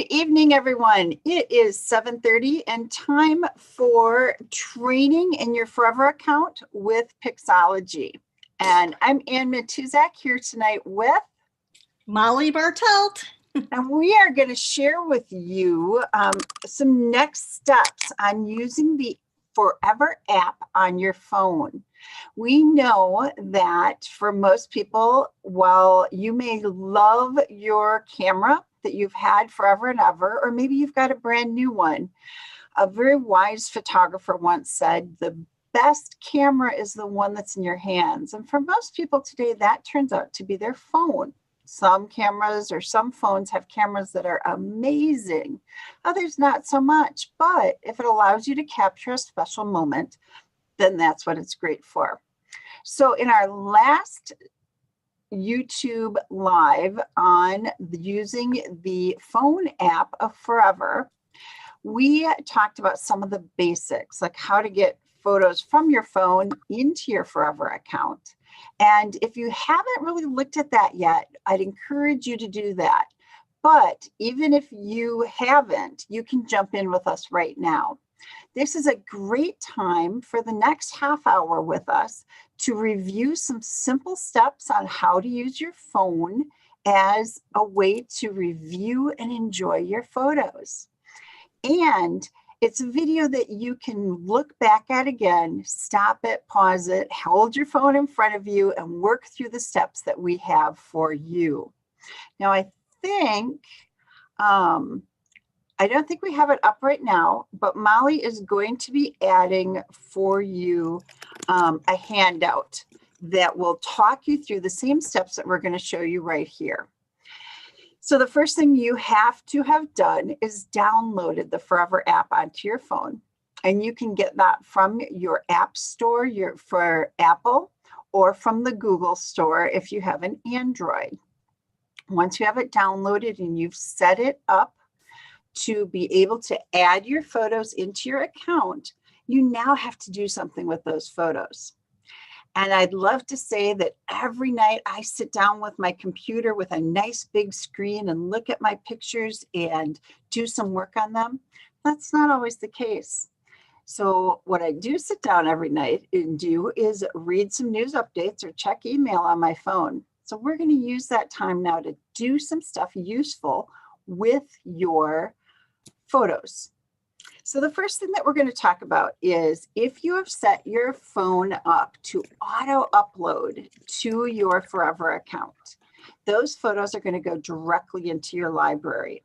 evening, everyone. It is 7:30 and time for training in your Forever account with Pixology. And I'm Ann Matuszak here tonight with Mollie Bartelt. And we are going to share with you some next steps on using the Forever app on your phone. We know that for most people, while you may love your camera that you've had forever and ever, or maybe you've got a brand new one, a very wise photographer once said, the best camera is the one that's in your hands. And for most people today, that turns out to be their phone. Some cameras or some phones have cameras that are amazing, others not so much. But if it allows you to capture a special moment, then that's what it's great for. So in our last YouTube live on using the phone app of Forever, we talked about some of the basics, like how to get photos from your phone into your Forever account. And if you haven't really looked at that yet, I'd encourage you to do that. But even if you haven't, you can jump in with us right now. This is a great time for the next half hour with us to review some simple steps on how to use your phone as a way to review and enjoy your photos. And it's a video that you can look back at again, stop it, pause it, hold your phone in front of you, and work through the steps that we have for you. Now, I think, I don't think we have it up right now, but Mollie is going to be adding for you a handout that will talk you through the same steps that we're going to show you right here. So the first thing you have to have done is downloaded the Forever app onto your phone. And you can get that from your app store for Apple or from the Google store if you have an Android. Once you have it downloaded and you've set it up to be able to add your photos into your account, you now have to do something with those photos. And I'd love to say that every night I sit down with my computer with a nice big screen and look at my pictures and do some work on them. That's not always the case. So what I do sit down every night and do is read some news updates or check email on my phone. So we're going to use that time now to do some stuff useful with your photos. So the first thing that we're going to talk about is if you have set your phone up to auto upload to your Forever account, those photos are going to go directly into your library.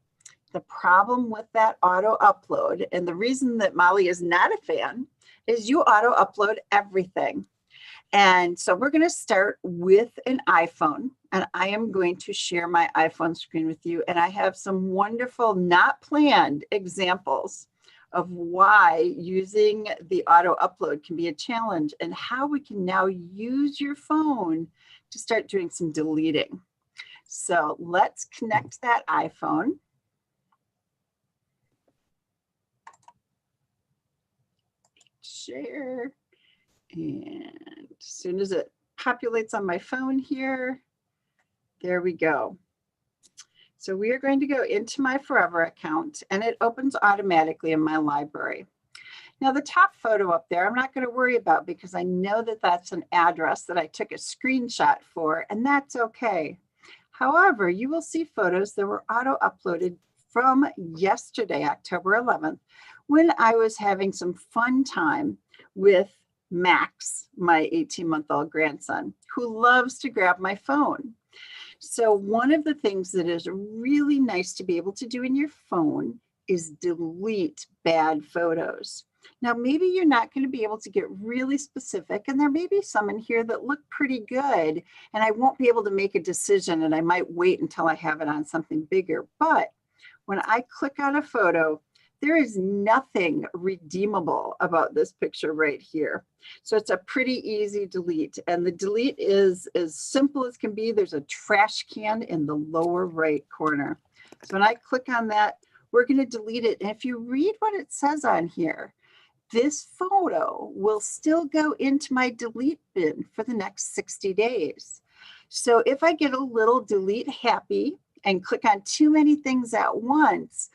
The problem with that auto upload, and the reason that Mollie is not a fan, is you auto upload everything. And so we're going to start with an iPhone, and I am going to share my iPhone screen with you. And I have some wonderful, not planned examples of why using the auto upload can be a challenge and how we can now use your phone to start doing some deleting. So let's connect that iPhone. Share. And as soon as it populates on my phone here, there we go. So we are going to go into my Forever account and it opens automatically in my library. Now the top photo up there, I'm not going to worry about because I know that that's an address that I took a screenshot for, and that's okay. However, you will see photos that were auto uploaded from yesterday, October 11th, when I was having some fun time with Max, my 18-month-old grandson, who loves to grab my phone. So one of the things that is really nice to be able to do in your phone is delete bad photos. Now, maybe you're not going to be able to get really specific, and there may be some in here that look pretty good, and I won't be able to make a decision, and I might wait until I have it on something bigger. But when I click on a photo, there is nothing redeemable about this picture right here. So it's a pretty easy delete. And the delete is as simple as can be. There's a trash can in the lower right corner. So when I click on that, we're going to delete it. And if you read what it says on here, this photo will still go into my delete bin for the next 60 days. So if I get a little delete happy and click on too many things at once,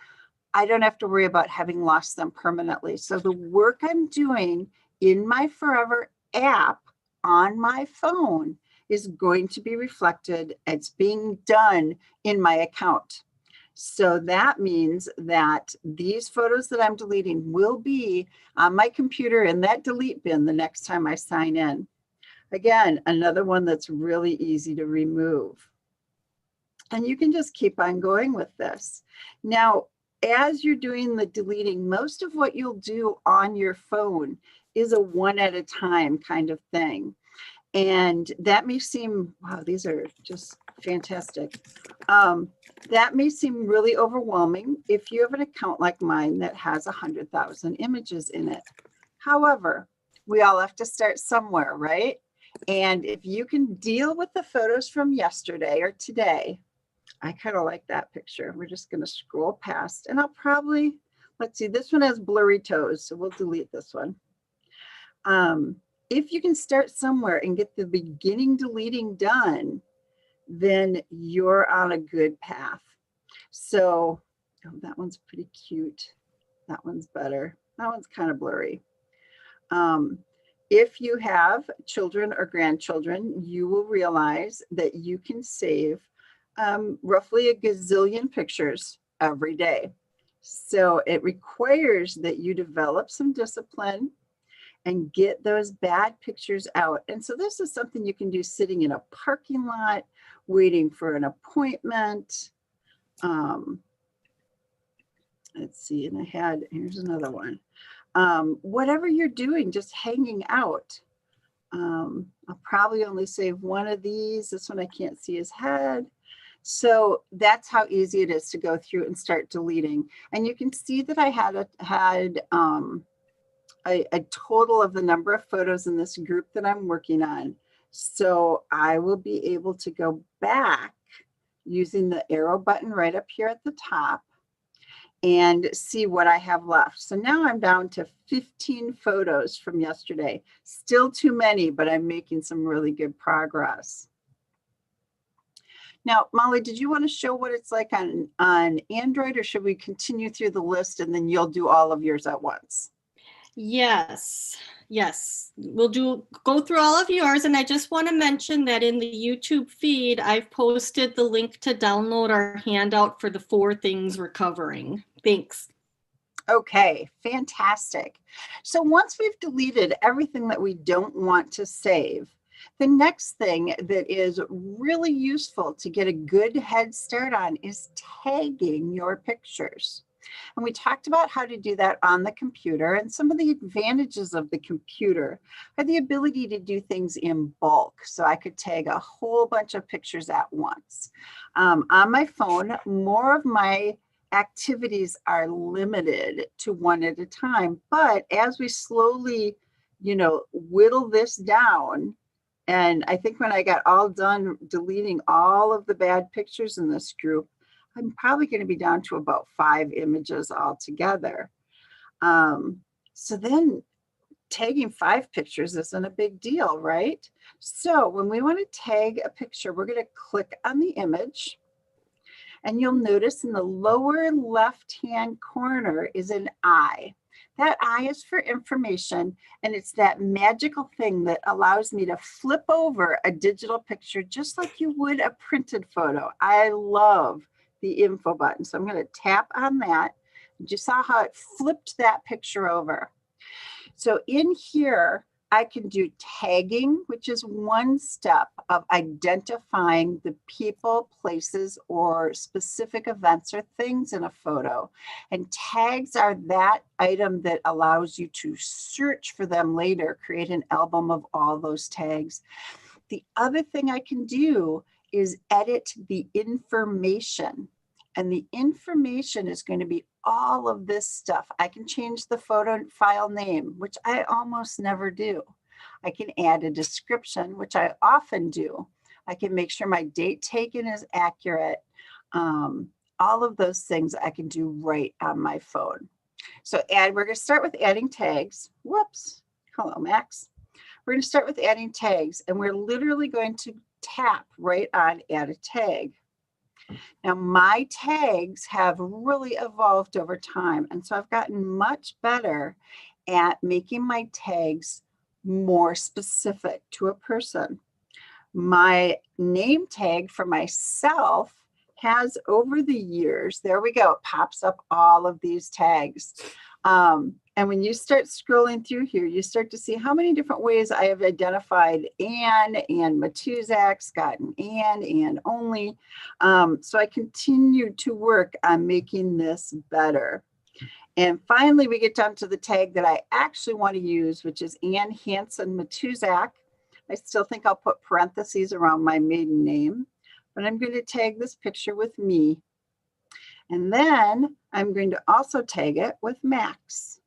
I don't have to worry about having lost them permanently. So the work I'm doing in my Forever app on my phone is going to be reflected. It's being done in my account. So that means that these photos that I'm deleting will be on my computer in that delete bin the next time I sign in. Again, another one that's really easy to remove. And you can just keep on going with this. Now, as you're doing the deleting, most of what you'll do on your phone is a one at a time kind of thing. And that may seem, wow, these are just fantastic. That may seem really overwhelming if you have an account like mine that has 100,000 images in it. However, we all have to start somewhere, right? And if you can deal with the photos from yesterday or today, I kind of like that picture. We're just going to scroll past, and I'll probably, let's see, this one has blurry toes, so we'll delete this one. If you can start somewhere and get the beginning deleting done, then you're on a good path. So, oh, that one's pretty cute. That one's better. That one's kind of blurry. If you have children or grandchildren, you will realize that you can save roughly a gazillion pictures every day. So it requires that you develop some discipline and get those bad pictures out. And so this is something you can do sitting in a parking lot, waiting for an appointment. Let's see, and here's another one. Whatever you're doing, just hanging out. I'll probably only save one of these. This one I can't see his head. So that's how easy it is to go through and start deleting. And you can see that I had a total of the number of photos in this group that I'm working on. So I will be able to go back using the arrow button right up here at the top and see what I have left. So now I'm down to 15 photos from yesterday. Still too many, but I'm making some really good progress. Now, Molly, did you want to show what it's like on Android, or should we continue through the list and then you'll do all of yours at once? Yes. We'll go through all of yours. And I just want to mention that in the YouTube feed, I've posted the link to download our handout for the 4 things we're covering. Thanks. Okay, fantastic. So once we've deleted everything that we don't want to save, the next thing that is really useful to get a good head start on is tagging your pictures. And we talked about how to do that on the computer, and some of the advantages of the computer are the ability to do things in bulk. So I could tag a whole bunch of pictures at once. On my phone, more of my activities are limited to one at a time. But as we slowly, whittle this down, and I think when I got all done deleting all of the bad pictures in this group, I'm probably going to be down to about 5 images altogether. So then tagging 5 pictures isn't a big deal, right? So when we want to tag a picture, we're going to click on the image. And you'll notice in the lower left-hand corner is an eye. That eye is for information, and it's that magical thing that allows me to flip over a digital picture just like you would a printed photo. I love the info button. So I'm going to tap on that. You saw how it flipped that picture over. So in here, I can do tagging, which is one step of identifying the people, places, or specific events or things in a photo. And tags are that item that allows you to search for them later, create an album of all those tags. The other thing I can do is edit the information. And the information is going to be all of this stuff. I can change the photo file name, which I almost never do. I can add a description, which I often do. I can make sure my date taken is accurate. All of those things I can do right on my phone. So we're going to start with adding tags. Whoops. Hello, Max. We're going to start with adding tags, and we're literally going to tap right on add a tag. Now my tags have really evolved over time. And so I've gotten much better at making my tags more specific to a person. My name tag for myself has over the years, there we go, it pops up all of these tags. And when you start scrolling through here, you start to see how many different ways I have identified Ann Matuszak, Scott and Ann only. So I continue to work on making this better. And finally, we get down to the tag that I actually want to use, which is Ann Matuszak. I still think I'll put parentheses around my maiden name, but I'm going to tag this picture with me. And then I'm going to also tag it with Max.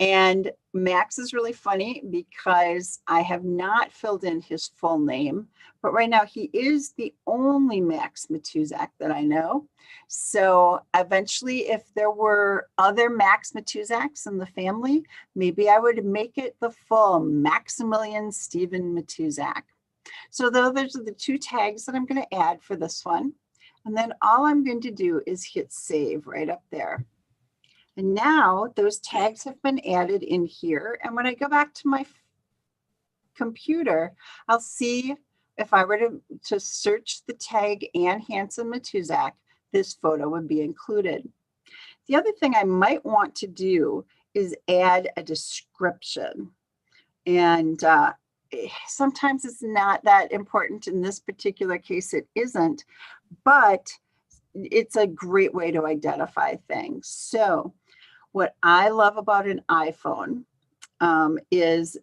And Max is really funny because I have not filled in his full name, but right now he is the only Max Matuszak that I know. So eventually, if there were other Max Matuszaks in the family, maybe I would make it the full Maximilian Stephen Matuszak. So those are the two tags that I'm going to add for this one. And then all I'm going to do is hit save right up there. And now those tags have been added in here. And when I go back to my computer, I'll see if I were to search the tag Ann Matuszak, this photo would be included. The other thing I might want to do is add a description. And sometimes it's not that important. In this particular case, it isn't, but it's a great way to identify things. So what I love about an iPhone is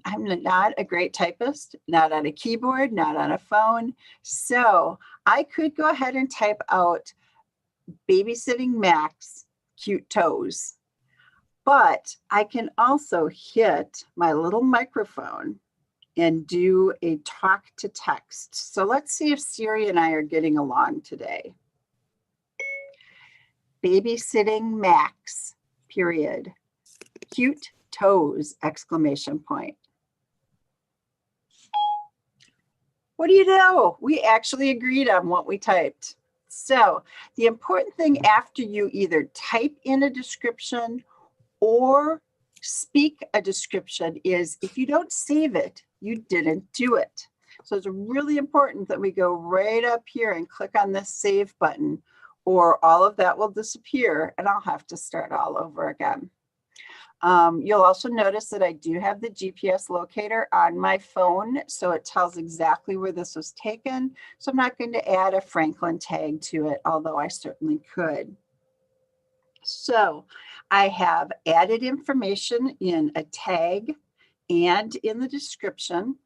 I'm not a great typist, not on a keyboard, not on a phone. So I could go ahead and type out babysitting Max, cute toes. But I can also hit my little microphone and do a talk to text. So let's see if Siri and I are getting along today. Babysitting Max, period. Cute toes, exclamation point. What do you know? We actually agreed on what we typed. So the important thing after you either type in a description or speak a description is if you don't save it, you didn't do it. So it's really important that we go right up here and click on this save button, or all of that will disappear and I'll have to start all over again. You'll also notice that I do have the GPS locator on my phone, so it tells exactly where this was taken. So I'm not going to add a Franklin tag to it, although I certainly could. So I have added information in a tag and in the description,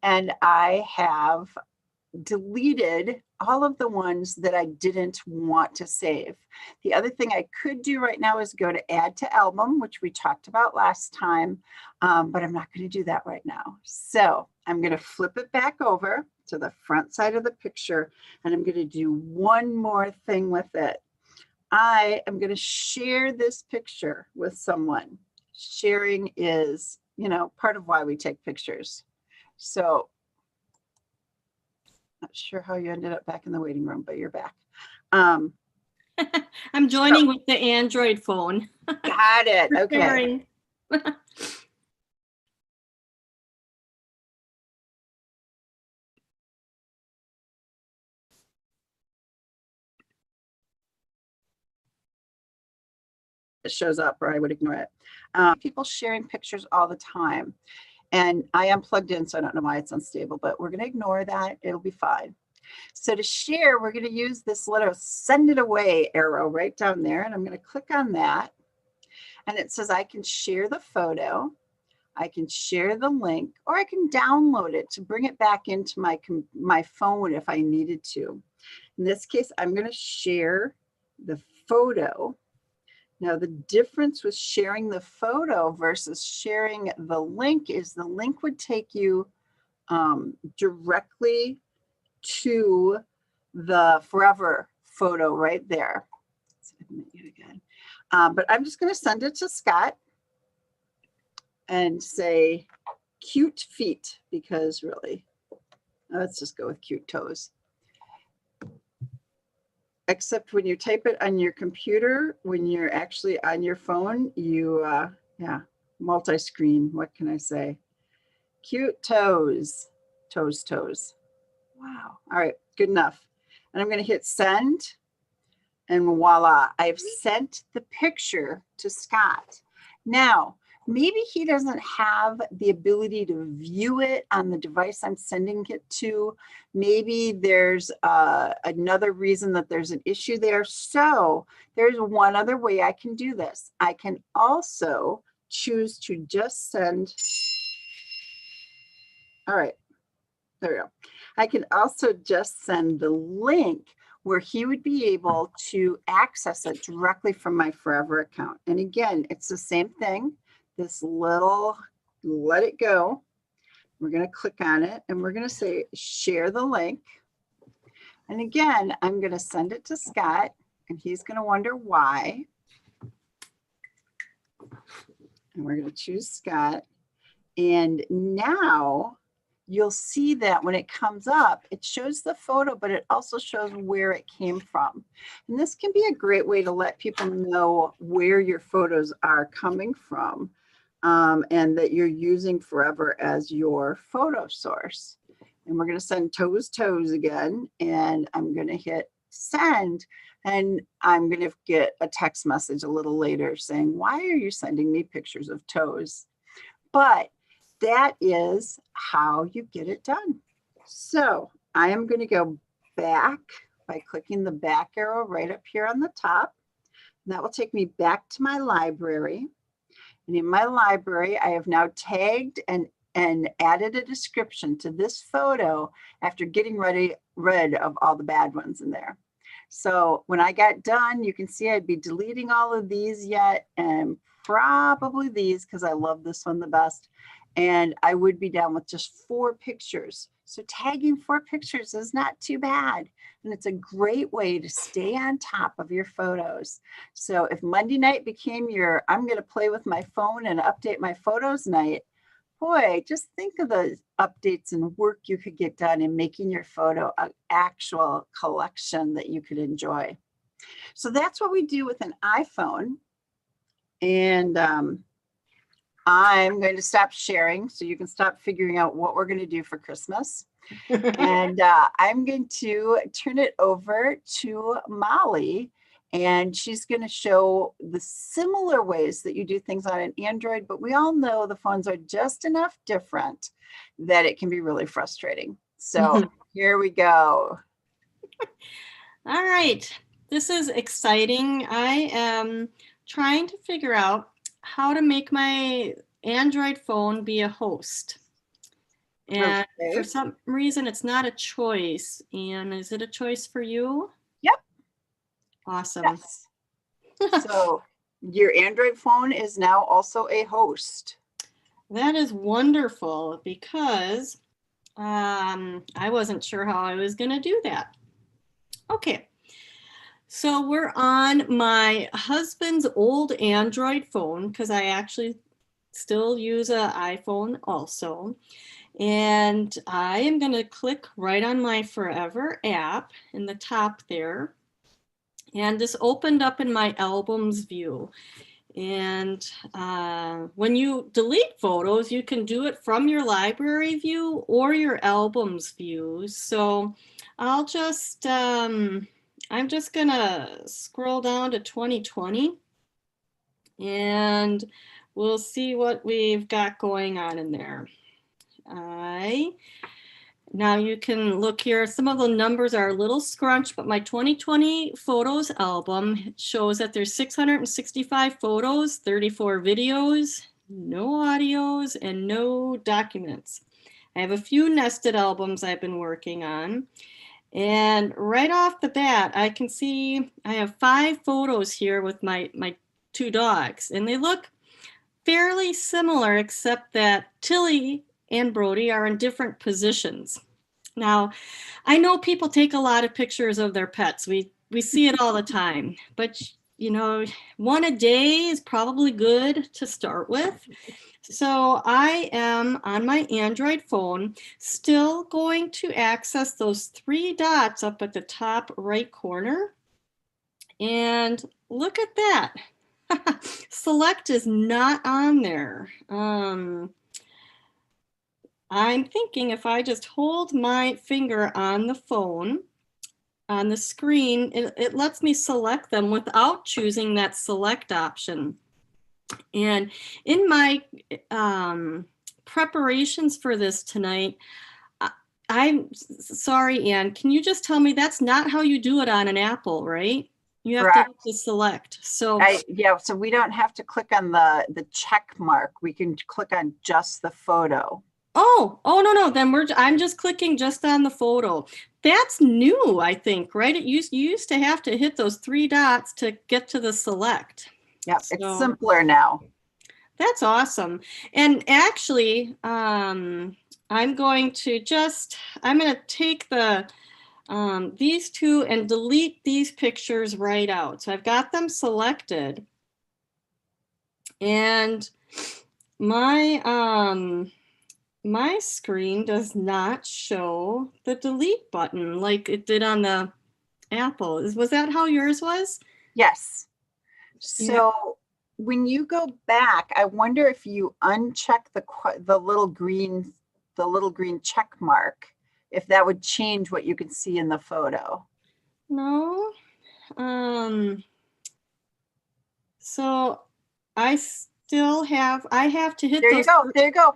and I have deleted all of the ones that I didn't want to save. The other thing I could do right now is go to add to album, which we talked about last time, but I'm not going to do that right now. So I'm going to flip it back over to the front side of the picture, and I'm going to do one more thing with it. I am going to share this picture with someone. Sharing is, part of why we take pictures. So not sure how you ended up back in the waiting room, but you're back. I'm joining with the Android phone. Got it. Okay. It shows up, or I would ignore it. People sharing pictures all the time. And I am plugged in, so I don't know why it's unstable, but we're going to ignore that. It'll be fine. So to share, we're going to use this little send it away arrow right down there. And I'm going to click on that. And it says I can share the photo, I can share the link, or I can download it to bring it back into my phone if I needed to. In this case, I'm going to share the photo. Now, the difference with sharing the photo versus sharing the link is the link would take you directly to the forever photo right there. Let's admit you again. But I'm just going to send it to Scott and say cute feet, because really, let's just go with cute toes. except when you type it on your computer, when you're actually on your phone, you, yeah, multi-screen, what can I say? Cute toes, toes, toes. Wow. All right, good enough. And I'm going to hit send, and voila, I've sent the picture to Scott. Now, maybe he doesn't have the ability to view it on the device I'm sending it to. Maybe there's another reason that there's an issue there. So there's one other way I can do this. I can also choose to just send. All right, there we go. I can also just send the link where he would be able to access it directly from my Forever account. And again, it's the same thing. This little let it go. We're going to click on it and we're going to say share the link. And again, I'm going to send it to Scott and he's going to wonder why. And we're going to choose Scott. And now you'll see that when it comes up, it shows the photo, but it also shows where it came from. And this can be a great way to let people know where your photos are coming from, and that you're using Forever as your photo source. And we're going to send toes, toes again, and I'm going to hit send. And I'm going to get a text message a little later saying, why are you sending me pictures of toes? But that is how you get it done. So I am going to go back by clicking the back arrow right up here on the top. And that will take me back to my library. And in my library, I have now tagged and added a description to this photo after getting rid of all the bad ones in there. So when I got done, you can see I'd be deleting all of these yet, and probably these because I love this one the best. And I would be down with just 4 pictures. So tagging 4 pictures is not too bad. And it's a great way to stay on top of your photos. So if Monday night became your, I'm going to play with my phone and update my photos night, boy, just think of the updates and work you could get done in making your photo an actual collection that you could enjoy. So that's what we do with an iPhone. And I'm going to stop sharing so you can stop figuring out what we're going to do for Christmas. And I'm going to turn it over to Mollie, and she's going to show the similar ways that you do things on an Android, but we all know the phones are just enough different that it can be really frustrating. So here we go. All right, this is exciting. I am trying to figure out how to make my Android phone be a host. And for some reason, it's not a choice. And is it a choice for you? Yep. Awesome. Yes. So your Android phone is now also a host. That is wonderful because I wasn't sure how I was going to do that. Okay. So we're on my husband's old Android phone because I actually still use an iPhone also. And I am going to click right on my Forever app in the top there. And this opened up in my albums view. And when you delete photos, you can do it from your library view or your albums view. So I'll just, I'm just gonna scroll down to 2020 and we'll see what we've got going on in there. Now you can look here, some of the numbers are a little scrunched, but my 2020 photos album shows that there's 665 photos, 34 videos, no audios, and no documents. I have a few nested albums I've been working on. And right off the bat, I can see I have 5 photos here with my 2 dogs, and they look fairly similar, except that Tilly and Brody are in different positions. Now, I know people take a lot of pictures of their pets. We see it all the time, but you know, 1 a day is probably good to start with. So I am on my Android phone, still going to access those 3 dots up at the top right corner. And look at that. Select is not on there. I'm thinking if I just hold my finger on the phone, on the screen, it lets me select them without choosing that select option. And in my preparations for this tonight, I'm sorry, Ann, can you just tell me that's not how you do it on an Apple, right? You have to hit the select. So yeah, so we don't have to click on the check mark. We can click on just the photo. Oh, no. Then I'm just clicking just on the photo. That's new, I think, right? You used to have to hit those 3 dots to get to the select. Yep, so it's simpler now. That's awesome. And actually, I'm going to take these two and delete these pictures right out. So I've got them selected. And my my screen does not show the delete button like it did on the Apple. Was that how yours was? Yes. So when you go back, I wonder if you uncheck the little green check mark, if that would change what you can see in the photo. No. So I have to hit There you go. There you go.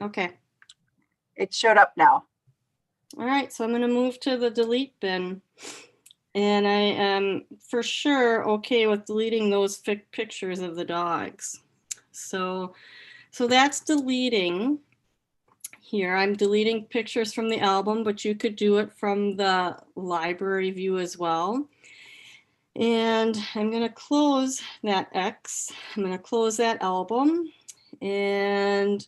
Okay. It showed up now. All right, so I'm going to move to the delete bin. And I am for sure okay with deleting those pictures of the dogs. So that's deleting. Here, I'm deleting pictures from the album, but you could do it from the library view as well. And I'm going to close that X. I'm going to close that album. And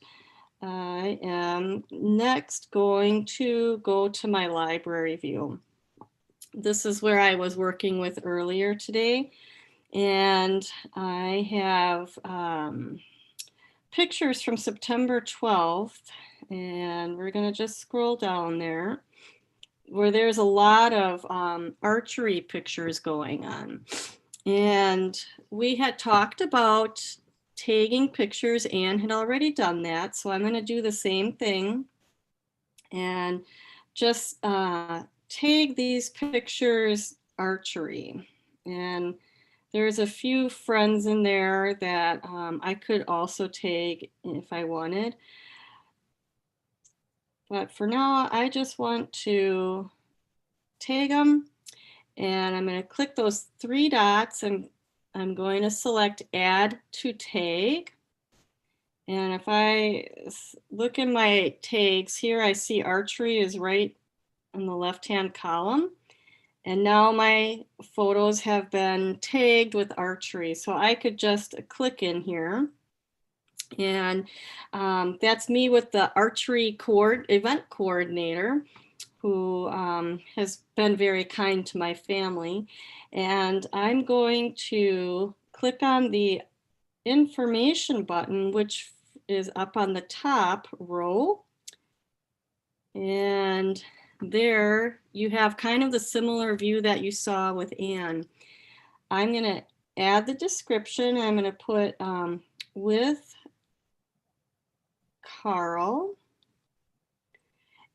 I am next going to go to my library view. This is where I was working with earlier today. And I have pictures from September 12th. And we're going to just scroll down there where there's a lot of archery pictures going on. And we had talked about tagging pictures. Ann had already done that. So I'm going to do the same thing and just tag these pictures archery. And there's a few friends in there that I could also tag if I wanted. But for now, I just want to tag them. And I'm going to click those 3 dots and I'm going to select add to tag. And if I look in my tags here, I see archery is right in the left-hand column. And now my photos have been tagged with archery. So I could just click in here. And that's me with the archery event coordinator, who has been very kind to my family. And I'm going to click on the information button, which is up on the top row. And there you have kind of the similar view that you saw with Ann. I'm going to add the description. I'm going to put with Carl.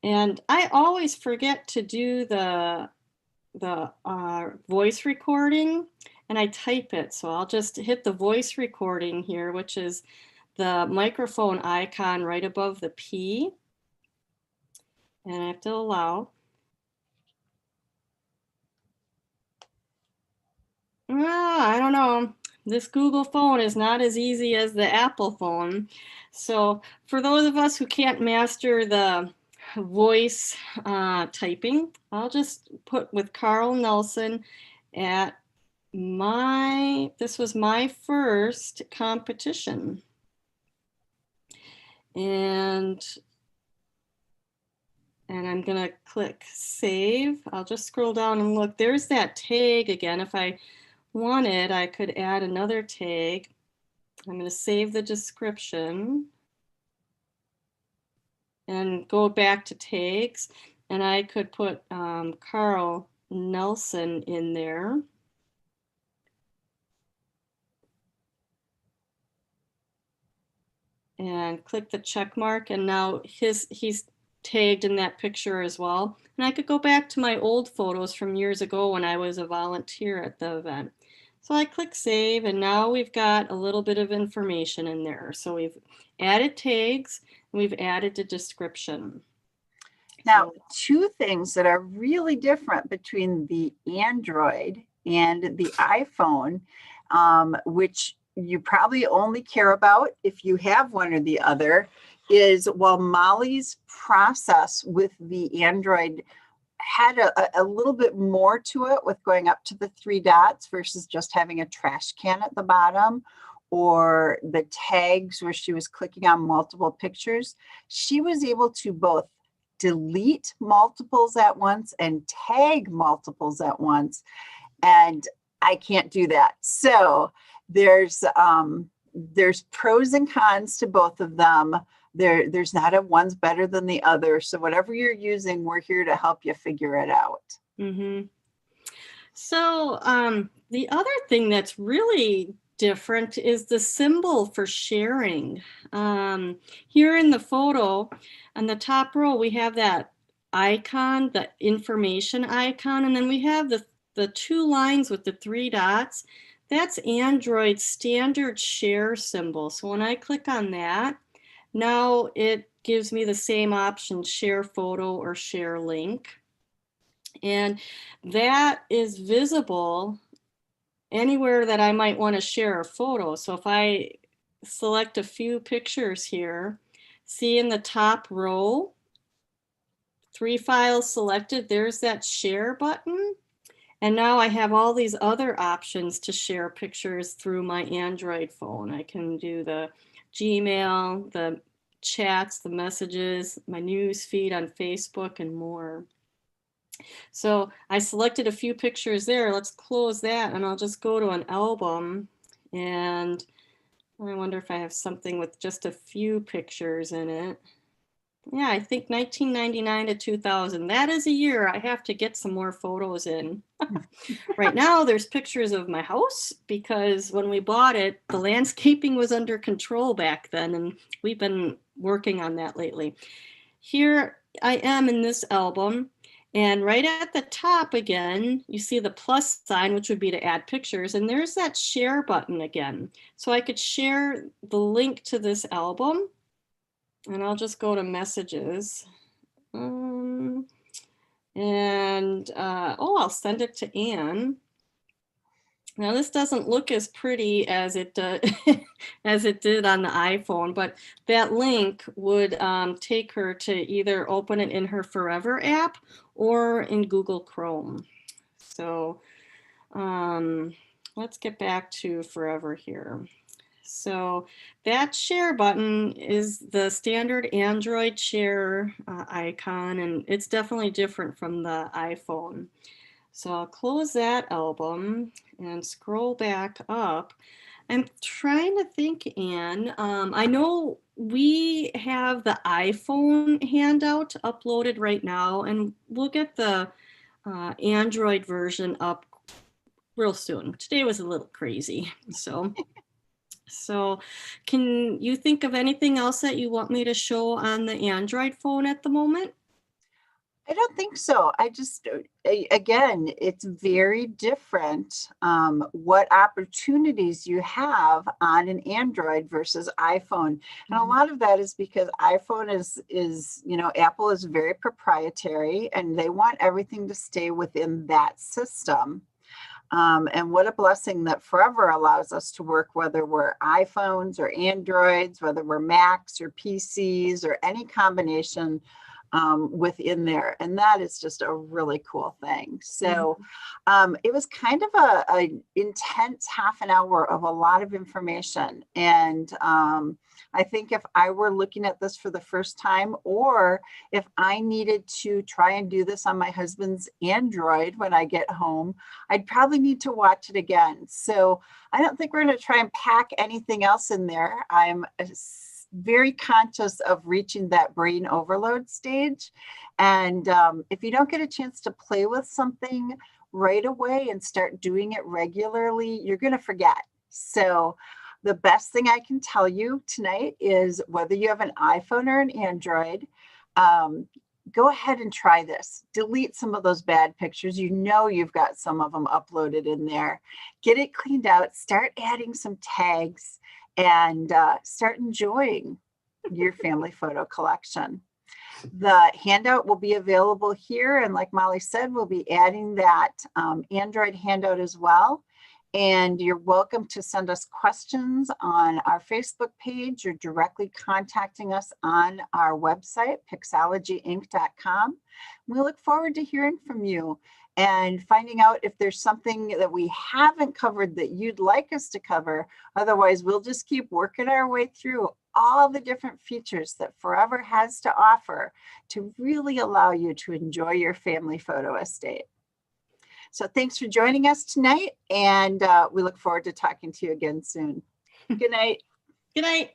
And I always forget to do the voice recording and I type it. So I'll just hit the voice recording here, which is the microphone icon right above the P. And I have to allow. I don't know. This Google phone is not as easy as the Apple phone. So for those of us who can't master the voice typing, I'll just put with Carl Nelson at this was my first competition. And I'm going to click save. I'll just scroll down and look. There's that tag again. If I wanted, I could add another tag. I'm going to save the description and go back to tags. And I could put Carl Nelson in there. and click the check mark. And now he's tagged in that picture as well. And I could go back to my old photos from years ago when I was a volunteer at the event. So I click save, and now we've got a little bit of information in there. So we've added tags, and we've added the description. Now, two things that are really different between the Android and the iPhone, which you probably only care about if you have one or the other, is while Mollie's process with the Android had a little bit more to it with going up to the 3 dots versus just having a trash can at the bottom, or the tags where she was clicking on multiple pictures, she was able to both delete multiples at once and tag multiples at once. And I can't do that. So there's pros and cons to both of them. There's not a one's better than the other. So whatever you're using, we're here to help you figure it out. Mm-hmm. So the other thing that's really different is the symbol for sharing. Here in the photo, on the top row, we have that icon, the information icon, and then we have the 2 lines with the 3 dots. That's Android's standard share symbol. So when I click on that, now it gives me the same option, share photo or share link. And that is visible anywhere that I might want to share a photo. So if I select a few pictures here, see in the top row, 3 files selected, there's that share button. And now I have all these other options to share pictures through my Android phone. I can do the Gmail, the chats, the messages, my news feed on Facebook, and more. So I selected a few pictures there. Let's close that, and I'll just go to an album. And I wonder if I have something with just a few pictures in it. Yeah, I think 1999 to 2000. That is a year I have to get some more photos in. Right now, there's pictures of my house because when we bought it, the landscaping was under control back then, and we've been working on that lately. Here I am in this album, and right at the top again, you see the plus sign, which would be to add pictures, and there's that share button again. So I could share the link to this album, and I'll just go to messages. I'll send it to Ann. Now this doesn't look as pretty as it as it did on the iPhone, but that link would take her to either open it in her Forever app or in Google Chrome. So let's get back to Forever here. So that share button is the standard Android share icon, and it's definitely different from the iPhone. So I'll close that album and scroll back up. I'm trying to think, Ann. I know we have the iPhone handout uploaded right now, and we'll get the Android version up real soon. Today was a little crazy, So can you think of anything else that you want me to show on the Android phone at the moment? I don't think so. Again, it's very different what opportunities you have on an Android versus iPhone. And a lot of that is because iPhone is, Apple is very proprietary and they want everything to stay within that system. And what a blessing that Forever allows us to work, whether we're iPhones or Androids, whether we're Macs or PCs or any combination within there. And that is just a really cool thing. So it was kind of a intense half an hour of a lot of information. And I think if I were looking at this for the first time, or if I needed to try and do this on my husband's Android when I get home, I'd probably need to watch it again. So I don't think we're going to try and pack anything else in there. I'm very conscious of reaching that brain overload stage. And if you don't get a chance to play with something right away and start doing it regularly, you're going to forget. So The best thing I can tell you tonight is whether you have an iPhone or an Android, go ahead and try this. Delete some of those bad pictures. You know you've got some of them uploaded in there. Get it cleaned out. Start adding some tags and start enjoying your family photo collection. The handout will be available here. And like Molly said, we'll be adding that Android handout as well. And you're welcome to send us questions on our Facebook page or directly contacting us on our website, pixologyinc.com. We look forward to hearing from you and finding out if there's something that we haven't covered that you'd like us to cover. Otherwise, we'll just keep working our way through all the different features that Forever has to offer to really allow you to enjoy your family photo estate. So thanks for joining us tonight, and we look forward to talking to you again soon. Good night. Good night.